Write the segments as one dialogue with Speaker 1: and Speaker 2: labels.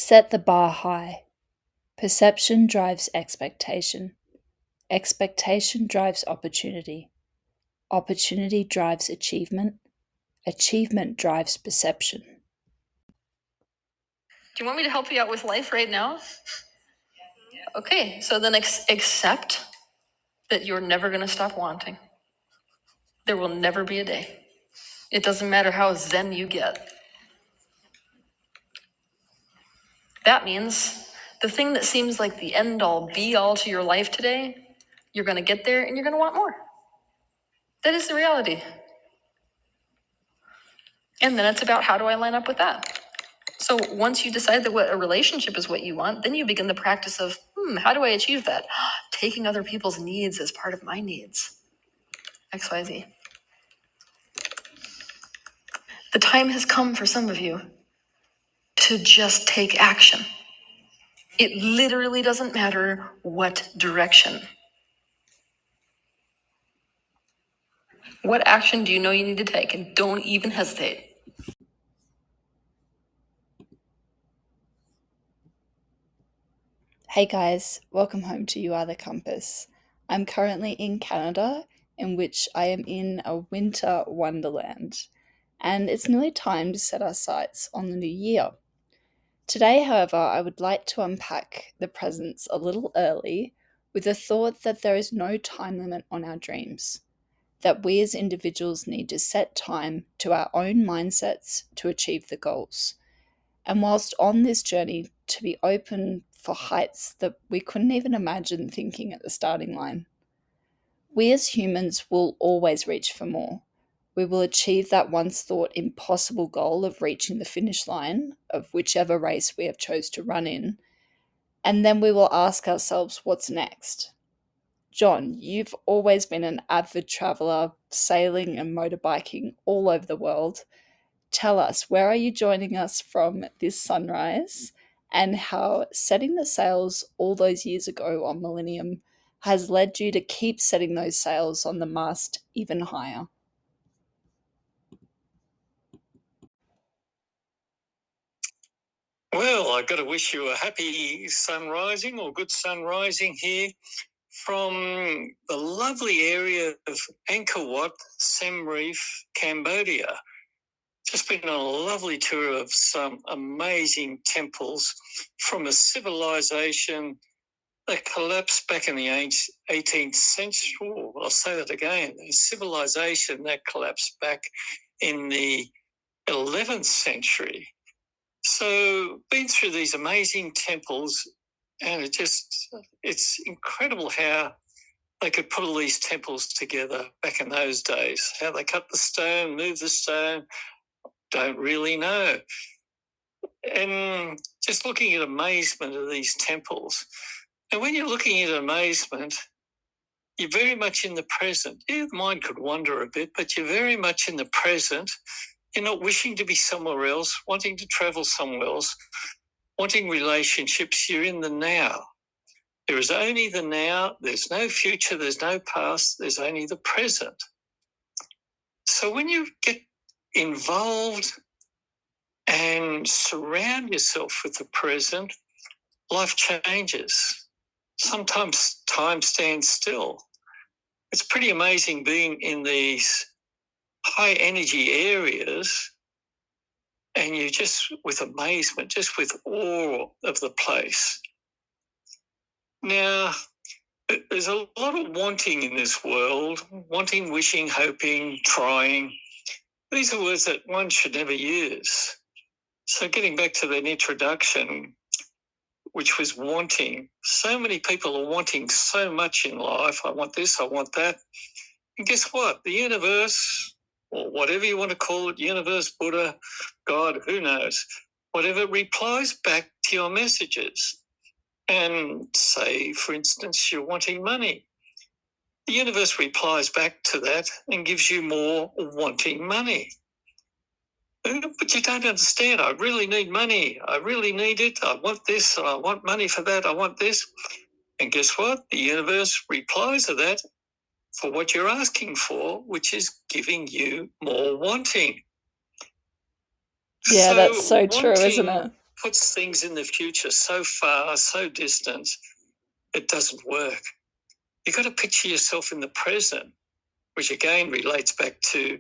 Speaker 1: Set the bar high. Perception drives expectation. Expectation drives opportunity. Opportunity drives achievement. Achievement drives perception.
Speaker 2: Do you want me to help you out with life right now? Okay, so then accept that you're never going to stop wanting. There will never be a day. It doesn't matter how zen you get. That means the thing that seems like the end all be all to your life today, you're going to get there and you're going to want more. That is the reality. And then it's about, how do I line up with that? So once you decide that what a relationship is what you want, then you begin the practice of, how do I achieve that? Taking other people's needs as part of my needs. XYZ. The time has come for some of you to just take action. It literally doesn't matter what direction. What action do you know you need to take? And don't even hesitate.
Speaker 1: Hey guys, welcome home to You Are the Compass. I'm currently in Canada, in which I am in a winter wonderland, and it's nearly time to set our sights on the new year. Today, however, I would like to unpack the presents a little early with the thought that there is no time limit on our dreams, that we as individuals need to set time to our own mindsets to achieve the goals. And whilst on this journey, to be open for heights that we couldn't even imagine thinking at the starting line. We as humans will always reach for more. We will achieve that once thought impossible goal of reaching the finish line of whichever race we have chose to run in. And then we will ask ourselves, what's next? John, you've always been an avid traveler, sailing and motorbiking all over the world. Tell us, where are you joining us from this sunrise, and how setting the sails all those years ago on Millennium has led you to keep setting those sails on the mast even higher?
Speaker 3: Well, I've got to wish you a happy sun rising or good sun rising here from the lovely area of Angkor Watt, Siem Reap, Cambodia. Just been on a lovely tour of some amazing temples from a civilization that collapsed back in the 18th century. Oh, I'll say that again. A civilization that collapsed back in the 11th century. So been through these amazing temples, and it's incredible how they could put all these temples together back in those days. How they cut the stone, move the stone, don't really know. And just looking at amazement of these temples. And when you're looking at amazement, you're very much in the present. Yeah, the mind could wander a bit, but you're very much in the present. You're not wishing to be somewhere else, wanting to travel somewhere else, wanting relationships. You're in the now. There is only the now. There's no future. There's no past. There's only the present. So when you get involved and surround yourself with the present, life changes. Sometimes time stands still. It's pretty amazing being in these high energy areas, and you just with amazement, just with awe of the place. Now, there's a lot of wanting in this world, wanting, wishing, hoping, trying. These are words that one should never use. So getting back to that introduction, which was wanting, so many people are wanting so much in life. I want this, I want that. And guess what? The universe, or whatever you want to call it, universe, Buddha, God, who knows, whatever, replies back to your messages. And say, for instance, you're wanting money. The universe replies back to that and gives you more wanting money. But you don't understand. I really need money. I really need it. I want this, and I want money for that. I want this. And guess what? The universe replies to that for what you're asking for, which is giving you more wanting.
Speaker 1: Yeah, that's so true, isn't it?
Speaker 3: puts things in the future so far, so distant, it doesn't work. You've got to picture yourself in the present, which again relates back to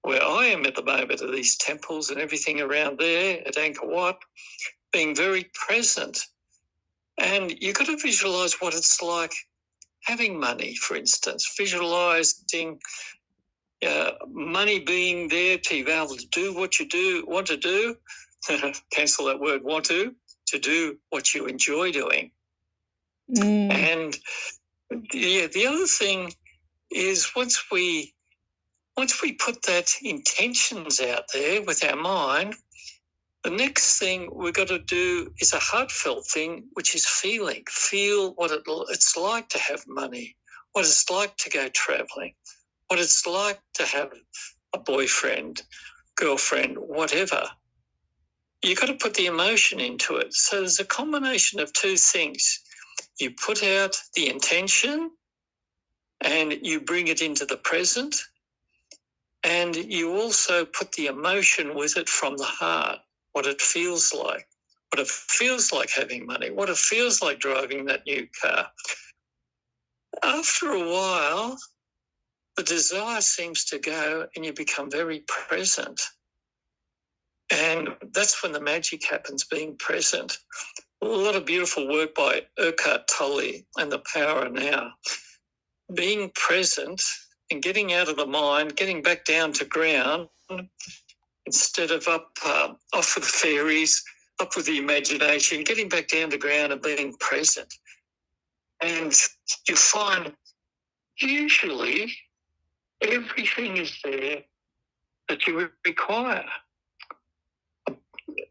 Speaker 3: where I am at the moment, of these temples and everything around there at Angkor Wat, being very present. And you've got to visualise what it's like having money, for instance, visualising money being there to be able to do what you want to do, cancel that word want to do what you enjoy doing. And the other thing is once we put that intentions out there with our mind, the next thing we've got to do is a heartfelt thing, which is feel what it's like to have money, what it's like to go travelling, what it's like to have a boyfriend, girlfriend, whatever. You've got to put the emotion into it. So there's a combination of two things. You put out the intention and you bring it into the present, and you also put the emotion with it from the heart, what it feels like having money, what it feels like driving that new car. After a while, the desire seems to go and you become very present. And that's when the magic happens, being present. A lot of beautiful work by Eckhart Tolle and The Power of Now. Being present and getting out of the mind, getting back down to ground, instead of off with the fairies, up with the imagination, getting back down to ground and being present. And you find usually everything is there that you require.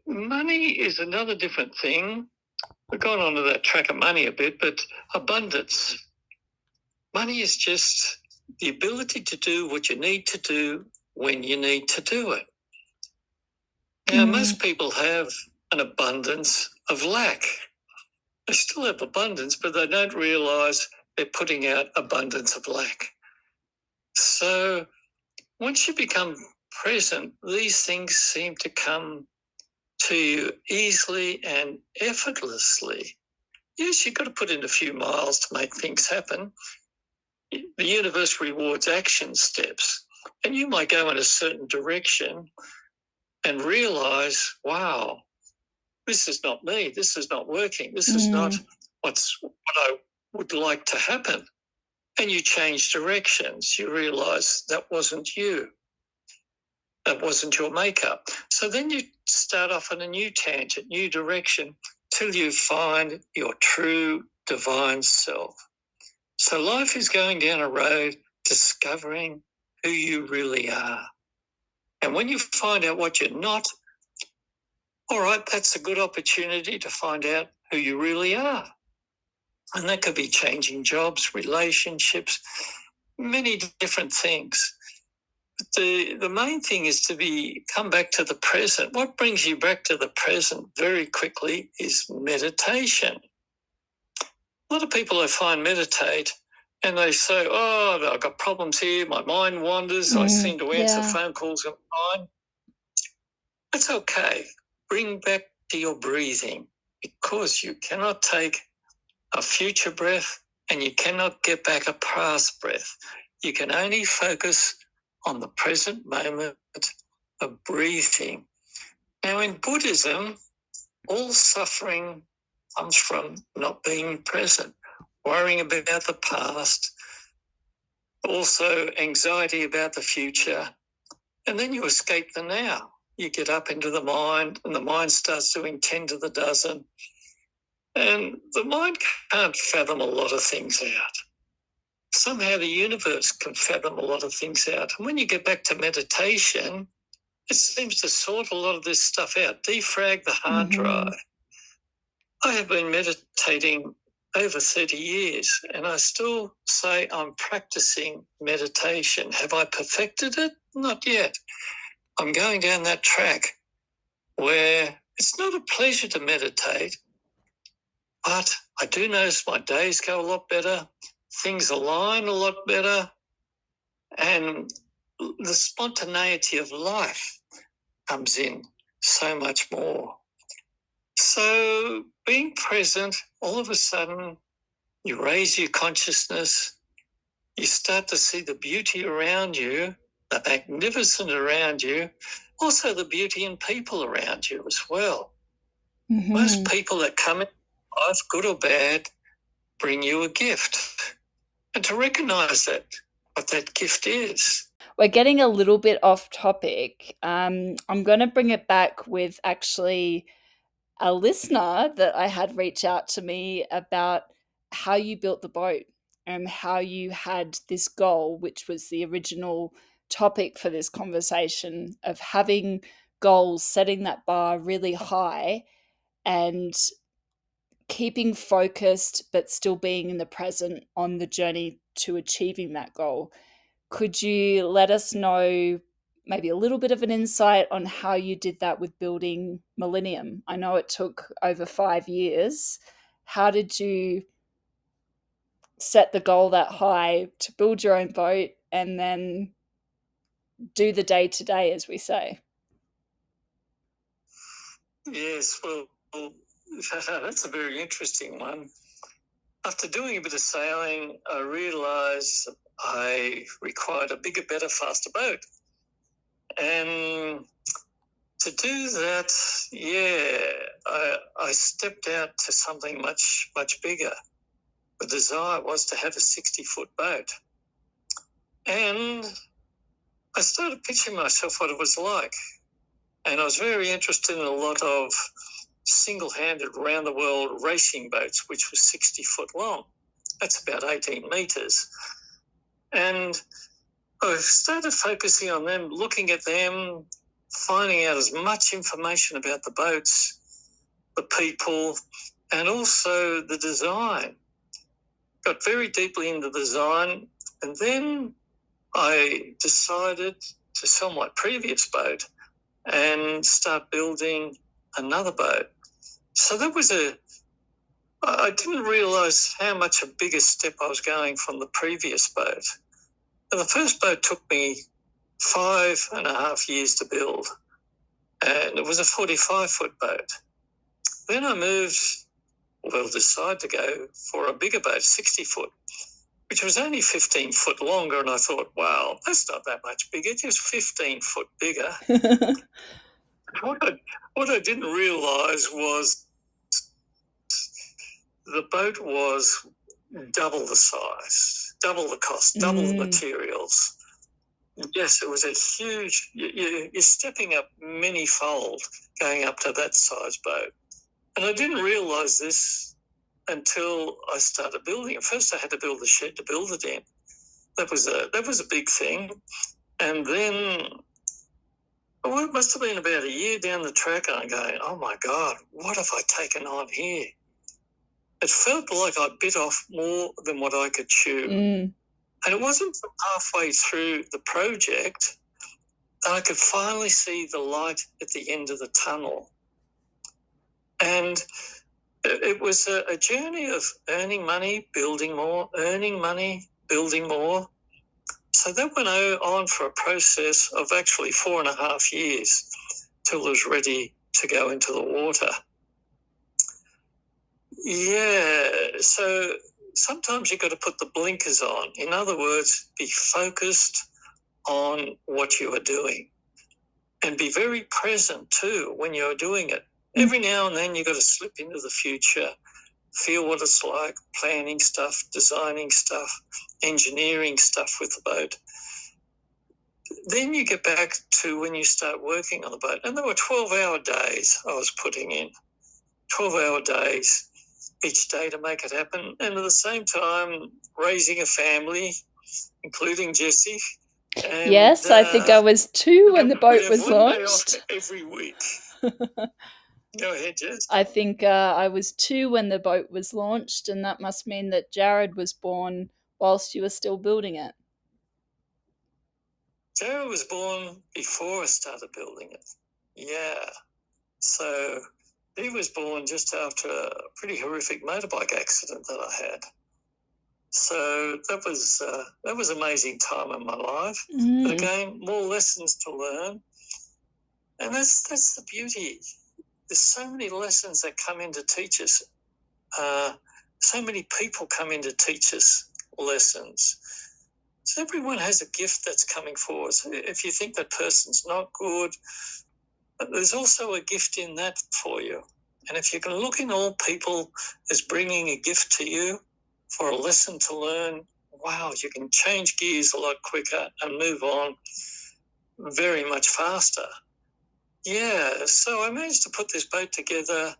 Speaker 3: Money is another different thing. We've gone on to that track of money a bit, but abundance. Money is just the ability to do what you need to do when you need to do it. Now, most people have an abundance of lack. They still have abundance, but they don't realise they're putting out abundance of lack. So once you become present, these things seem to come to you easily and effortlessly. Yes, you've got to put in a few miles to make things happen. The universe rewards action steps, and you might go in a certain direction and realise, wow, this is not me, this is not working, this is not what I would like to happen. And you change directions. You realise that wasn't you. That wasn't your makeup. So then you start off on a new tangent, new direction, till you find your true divine self. So life is going down a road discovering who you really are. And when you find out what you're not, all right, that's a good opportunity to find out who you really are. And that could be changing jobs, relationships, many different things. But the main thing is to come back to the present. What brings you back to the present very quickly is meditation. A lot of people I find meditate and they say, oh, I've got problems here, my mind wanders, I seem to answer phone calls on mine. That's okay. Bring back to your breathing, because you cannot take a future breath and you cannot get back a past breath. You can only focus on the present moment of breathing. Now, in Buddhism, all suffering comes from not being present, worrying about the past, also anxiety about the future, and then you escape the now. You get up into the mind, and the mind starts doing 10 to the dozen, and the mind can't fathom a lot of things out. Somehow the universe can fathom a lot of things out. And when you get back to meditation, it seems to sort a lot of this stuff out, defrag the hard drive. I have been meditating over 30 years and I still say I'm practicing meditation. Have I perfected it? Not yet. I'm going down that track where it's not a pleasure to meditate, but I do notice my days go a lot better, things align a lot better, and the spontaneity of life comes in so much more. So being present, all of a sudden, you raise your consciousness, you start to see the beauty around you, the magnificent around you, also the beauty in people around you as well.
Speaker 1: Mm-hmm.
Speaker 3: Most people that come in life, good or bad, bring you a gift. And to recognise that, what that gift is.
Speaker 1: We're getting a little bit off topic. I'm going to bring it back with actually a listener that I had reach out to me about how you built the boat and how you had this goal, which was the original topic for this conversation of having goals, setting that bar really high and keeping focused, but still being in the present on the journey to achieving that goal. Could you let us know maybe a little bit of an insight on how you did that with building Millennium? I know it took over 5 years. How did you set the goal that high to build your own boat and then do the day to day, as we say?
Speaker 3: Yes, well, that's a very interesting one. After doing a bit of sailing, I realised I required a bigger, better, faster boat. And to do that, I stepped out to something much, much bigger. The desire was to have a 60-foot boat. And I started picturing myself what it was like. And I was very interested in a lot of single-handed round-the-world racing boats, which was 60 foot long. That's about 18 metres. And I started focusing on them, looking at them, finding out as much information about the boats, the people, and also the design. Got very deeply into the design, and then I decided to sell my previous boat and start building another boat. So I didn't realise how much a bigger step I was going from the previous boat. And the first boat took me 5.5 years to build, and it was a 45-foot boat. Then I decided to go for a bigger boat, 60 foot, which was only 15 foot longer. And I thought, wow, that's not that much bigger, just 15 foot bigger. What I didn't realise was the boat was double the size, double the cost, double the materials. Yes, it was a huge, you're stepping up many-fold going up to that size boat. And I didn't realise this until I started building it. First, I had to build the shed to build it in. That was a big thing. And then, it must have been about a year down the track, and I'm going, oh my God, what have I taken on here? It felt like I bit off more than what I could chew. And it wasn't halfway through the project that I could finally see the light at the end of the tunnel. And it was a journey of earning money, building more, earning money, building more. So that went on for a process of actually 4.5 years till it was ready to go into the water. Yeah, so sometimes you've got to put the blinkers on. In other words, be focused on what you are doing and be very present too when you're doing it. Every now and then you've got to slip into the future, feel what it's like, planning stuff, designing stuff, engineering stuff with the boat. Then you get back to when you start working on the boat. And there were 12-hour days I was putting in, 12-hour days each day to make it happen. And at the same time, raising a family, including Jessie. And,
Speaker 1: yes, I think I was 2 when the boat was launched.
Speaker 3: Every week. Go ahead, Jess.
Speaker 1: I think I was 2 when the boat was launched, and that must mean that Jared was born whilst you were still building it.
Speaker 3: Jared was born before I started building it. Yeah. So he was born just after a pretty horrific motorbike accident that I had. So that was an amazing time in my life. But again, more lessons to learn. And that's the beauty. there's so many lessons that come in to teach us. So many people come in to teach us lessons. So everyone has a gift that's coming forward. So if you think that person's not good, there's also a gift in that for you. And if you can look in all people as bringing a gift to you for a lesson to learn, wow, you can change gears a lot quicker and move on very much faster. Yeah, so I managed to put this boat together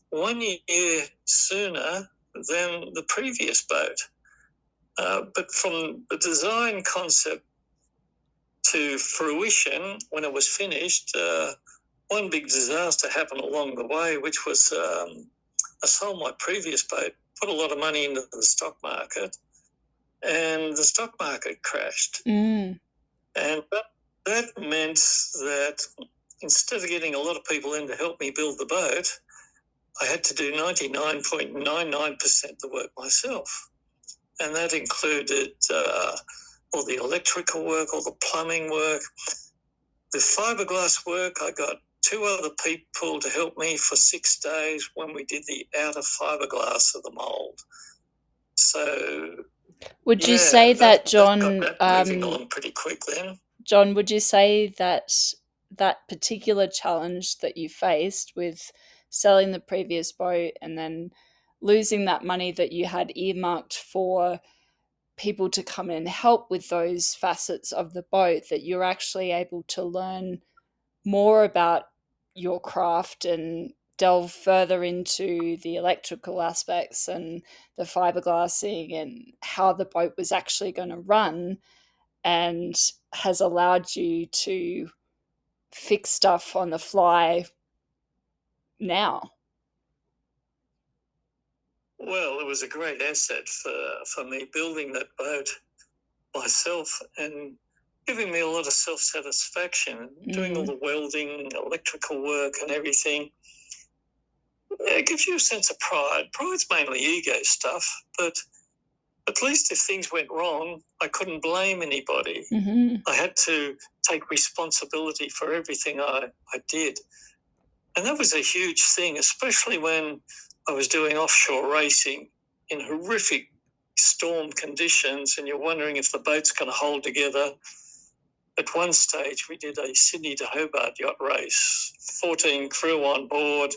Speaker 3: 1 year sooner than the previous boat. But from the design concept to fruition, when it was finished, one big disaster happened along the way, which was I sold my previous boat, put a lot of money into the stock market, and the stock market crashed.
Speaker 1: Mm.
Speaker 3: And that meant that instead of getting a lot of people in to help me build the boat, I had to do 99.99% the work myself. And that included all the electrical work, all the plumbing work. The fiberglass work, I got 2 other people to help me for 6 days when we did the outer fiberglass of the mould. So,
Speaker 1: Would you say that, John,
Speaker 3: got that moving along pretty quick then.
Speaker 1: John, would you say that that particular challenge that you faced with selling the previous boat and then losing that money that you had earmarked for people to come in and help with those facets of the boat, that you're actually able to learn more about your craft and delve further into the electrical aspects and the fiberglassing and how the boat was actually going to run, and has allowed you to fix stuff on the fly now?
Speaker 3: Well, it was a great asset for me building that boat myself and giving me a lot of self-satisfaction, doing all the welding, electrical work and everything. It gives you a sense of pride. Pride's mainly ego stuff, but at least if things went wrong, I couldn't blame anybody.
Speaker 1: Mm-hmm.
Speaker 3: I had to take responsibility for everything I did. And that was a huge thing, especially when I was doing offshore racing in horrific storm conditions and you're wondering if the boat's going to hold together. At one stage, we did a Sydney to Hobart yacht race, 14 crew on board,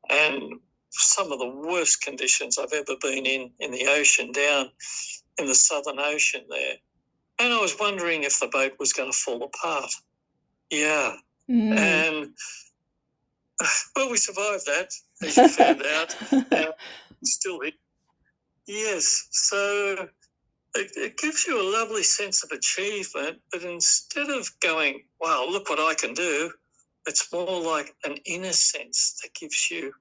Speaker 3: and some of the worst conditions I've ever been in the ocean, down in the Southern Ocean there. And I was wondering if the boat was going to fall apart. Yeah. And, well, we survived that, as you found out. And still here. Yes. So it gives you a lovely sense of achievement, but instead of going, wow, look what I can do, it's more like an inner sense that gives you,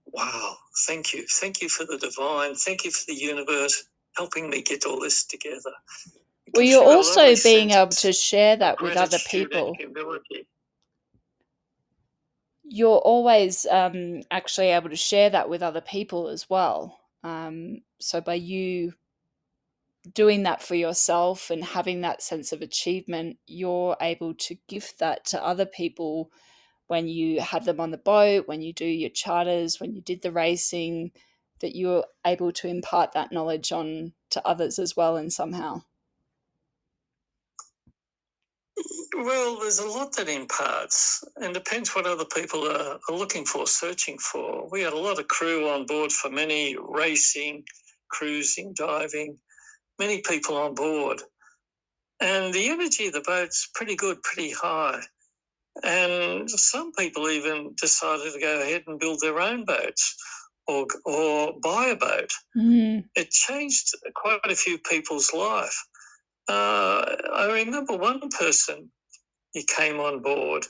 Speaker 3: wow, thank you. Thank you for the divine. Thank you for the universe helping me get all this together.
Speaker 1: Well, you're also being able to share that with other people. You're always actually able to share that with other people as well. So by you doing that for yourself and having that sense of achievement, you're able to gift that to other people when you have them on the boat, when you do your charters, when you did the racing, that you're able to impart that knowledge on to others as well in somehow.
Speaker 3: Well, there's a lot that imparts, and depends what other people are looking for, searching for. We had a lot of crew on board for many racing, cruising, diving, many people on board. And the energy of the boat's pretty good, pretty high. And some people even decided to go ahead and build their own boats or buy a boat. It changed quite a few people's life. I remember one person, he came on board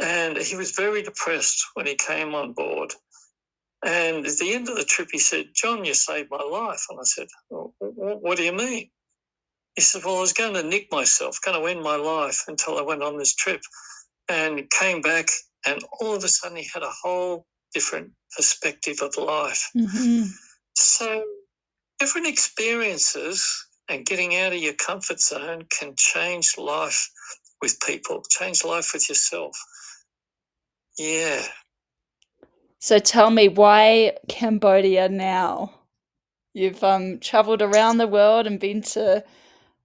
Speaker 3: and he was very depressed when he came on board. And at the end of the trip, he said, John, you saved my life. And I said, well, what do you mean? He said, well, I was going to nick myself, going to end my life until I went on this trip, and came back, and all of a sudden he had a whole different perspective of life. So different experiences and getting out of your comfort zone can change life with people, change life with yourself. Yeah.
Speaker 1: So tell me, why Cambodia now? You've traveled around the world and been to,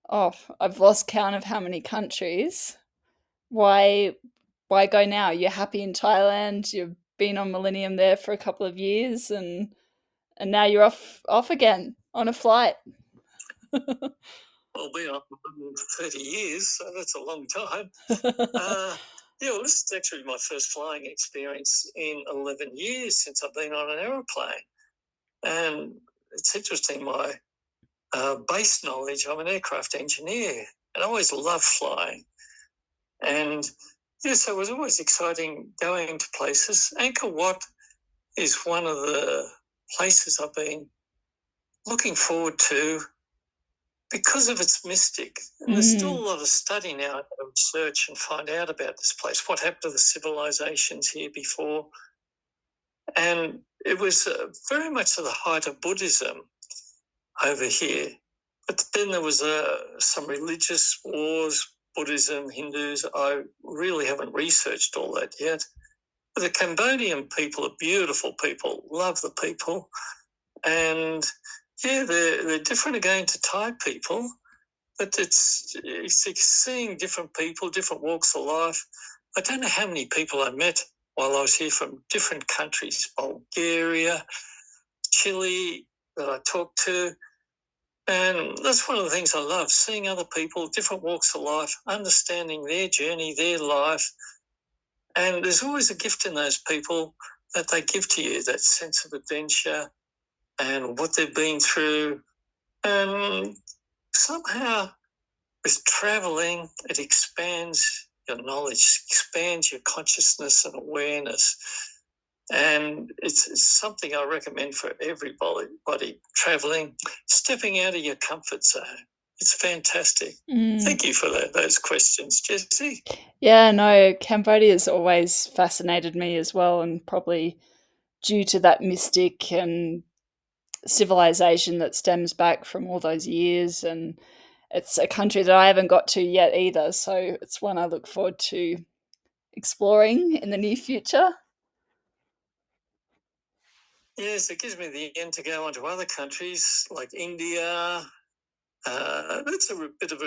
Speaker 1: oh, I've lost count of how many countries. Why go now? You're happy in Thailand. You've been on Millennium there for a couple of years, and now you're off again on a flight.
Speaker 3: Well, been on 30 years, so that's a long time. Yeah, well, this is actually my first flying experience in 11 years since I've been on an aeroplane. And it's interesting, my base knowledge, I'm an aircraft engineer, and I always loved flying. And yeah, so it was always exciting going to places. Angkor Wat is one of the places I've been looking forward to because of its mystic. And there's still a lot of study now to research and find out about this place. What happened to the civilizations here before? And it was very much at the height of Buddhism over here. But then there was some religious wars, Buddhism, Hindus. I really haven't researched all that yet. But the Cambodian people are beautiful people, love the people. And yeah, they're different again to Thai people. But it's seeing different people, different walks of life. I don't know how many people I met while I was here from different countries, Bulgaria, Chile, that I talked to. And that's one of the things I love, seeing other people, different walks of life, understanding their journey, their life. And there's always a gift in those people that they give to you, that sense of adventure and what they've been through. And somehow with traveling, it expands your knowledge, expands your consciousness and awareness. And it's something I recommend for everybody traveling, stepping out of your comfort zone. It's fantastic. Thank you for those questions, Jessie.
Speaker 1: Yeah, no, Cambodia's always fascinated me as well, and probably due to that mystic and civilization that stems back from all those years. And it's a country that I haven't got to yet either, so it's one I look forward to exploring in the near future.
Speaker 3: Yes, it gives me the end to go on to other countries like India. That's a bit of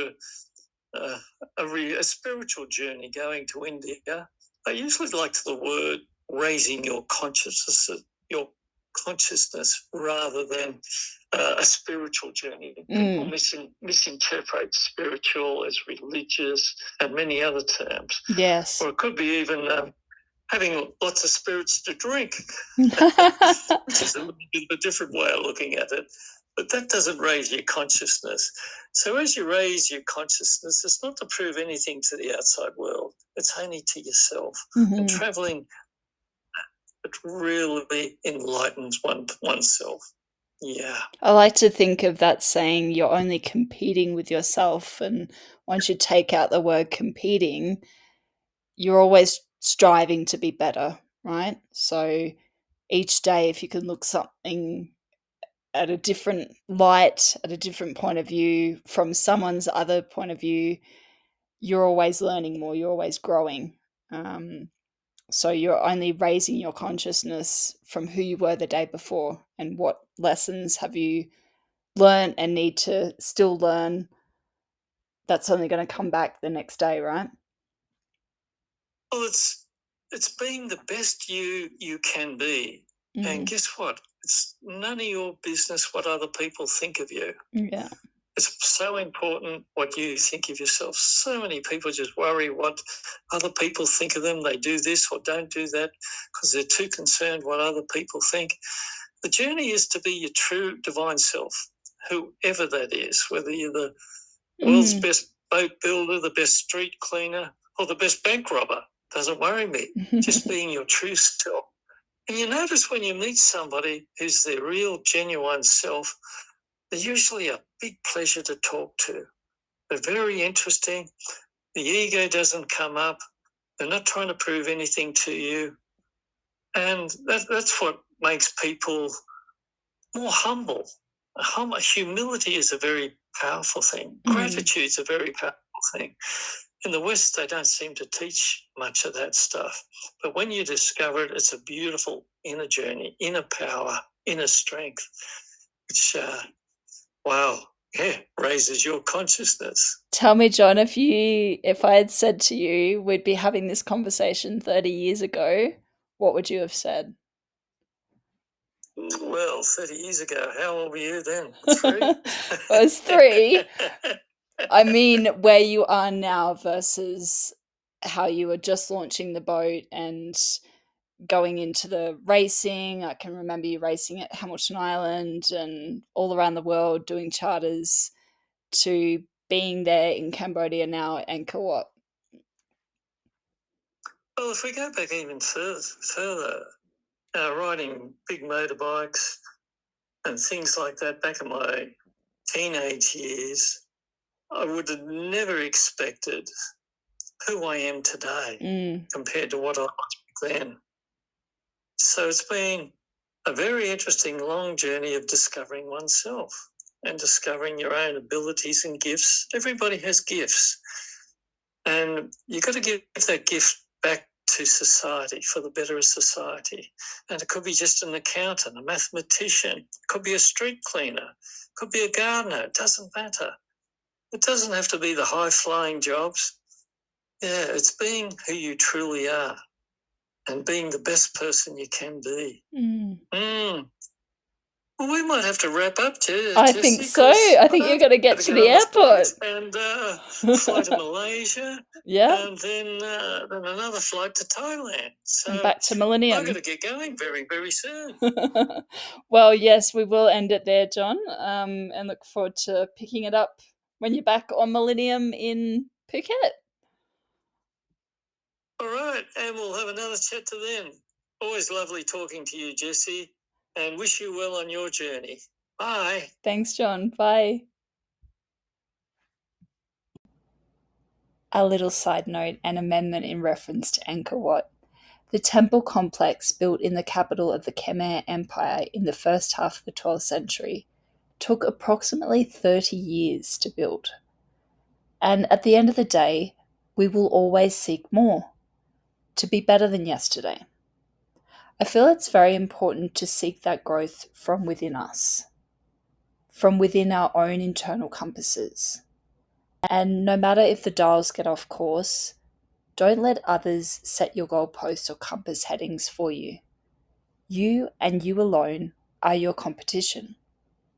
Speaker 3: a spiritual journey going to India. I usually like the word raising your consciousness rather than a spiritual journey. People misinterpret spiritual as religious and many other terms.
Speaker 1: Yes.
Speaker 3: Or it could be even having lots of spirits to drink, which is a little bit of a different way of looking at it. But that doesn't raise your consciousness. So as you raise your consciousness, it's not to prove anything to the outside world. It's only to yourself. And traveling, it really enlightens oneself. Yeah.
Speaker 1: I like to think of that saying, you're only competing with yourself. And once you take out the word competing, you're always striving to be better, right? So each day, if you can look something at a different light, at a different point of view, from someone's other point of view, you're always learning more, you're always growing. So you're only raising your consciousness from who you were the day before, and what lessons have you learned and need to still learn. That's only going to come back the next day, right?
Speaker 3: Well, it's being the best you can be. And guess what? It's none of your business what other people think of you.
Speaker 1: Yeah.
Speaker 3: It's so important what you think of yourself. So many people just worry what other people think of them. They do this or don't do that because they're too concerned what other people think. The journey is to be your true divine self, whoever that is, whether you're the world's best boat builder, the best street cleaner, or the best bank robber. Doesn't worry me. Just being your true self. And you notice when you meet somebody who's their real, genuine self, they're usually a big pleasure to talk to. They're very interesting. The ego doesn't come up. They're not trying to prove anything to you. And that's what makes people more humble. Humility is a very powerful thing. Gratitude is a very powerful thing. In the West, they don't seem to teach much of that stuff. But when you discover it, it's a beautiful inner journey, inner power, inner strength, which, wow, yeah, raises your consciousness.
Speaker 1: Tell me, John, if I had said to you we'd be having this conversation 30 years ago, what would you have said?
Speaker 3: Well, 30 years ago, how old were you then? 3?
Speaker 1: I was 3. I mean, where you are now versus how you were just launching the boat and going into the racing. I can remember you racing at Hamilton Island and all around the world doing charters, to being there in Cambodia now at Angkor Wat.
Speaker 3: Well, if we go back even further, riding big motorbikes and things like that back in my teenage years, I would have never expected who I am today compared to what I was back then. So it's been a very interesting long journey of discovering oneself and discovering your own abilities and gifts. Everybody has gifts, and you've got to give that gift back to society for the better of society. And it could be just an accountant, a mathematician, it could be a street cleaner, it could be a gardener. It doesn't matter. It doesn't have to be the high-flying jobs. Yeah, it's being who you truly are and being the best person you can be. Well, we might have to wrap up,
Speaker 1: I think so. I think you're going to get to the airport
Speaker 3: and fly to Malaysia.
Speaker 1: Yeah,
Speaker 3: and then another flight to Thailand. So
Speaker 1: and back to Millennium.
Speaker 3: I've got to get going very, very soon.
Speaker 1: Well, yes, we will end it there, John, and look forward to picking it up when you're back on Millennium in Phuket.
Speaker 3: All right, and we'll have another chat to then. Always lovely talking to you, Jessie, and wish you well on your journey. Bye.
Speaker 1: Thanks, John. Bye. A little side note and amendment in reference to Angkor Wat. The temple complex, built in the capital of the Khmer Empire in the first half of the 12th century, took approximately 30 years to build. And at the end of the day, we will always seek more, to be better than yesterday. I feel it's very important to seek that growth from within us, from within our own internal compasses. And no matter if the dials get off course, don't let others set your goalposts or compass headings for you. You and you alone are your competition.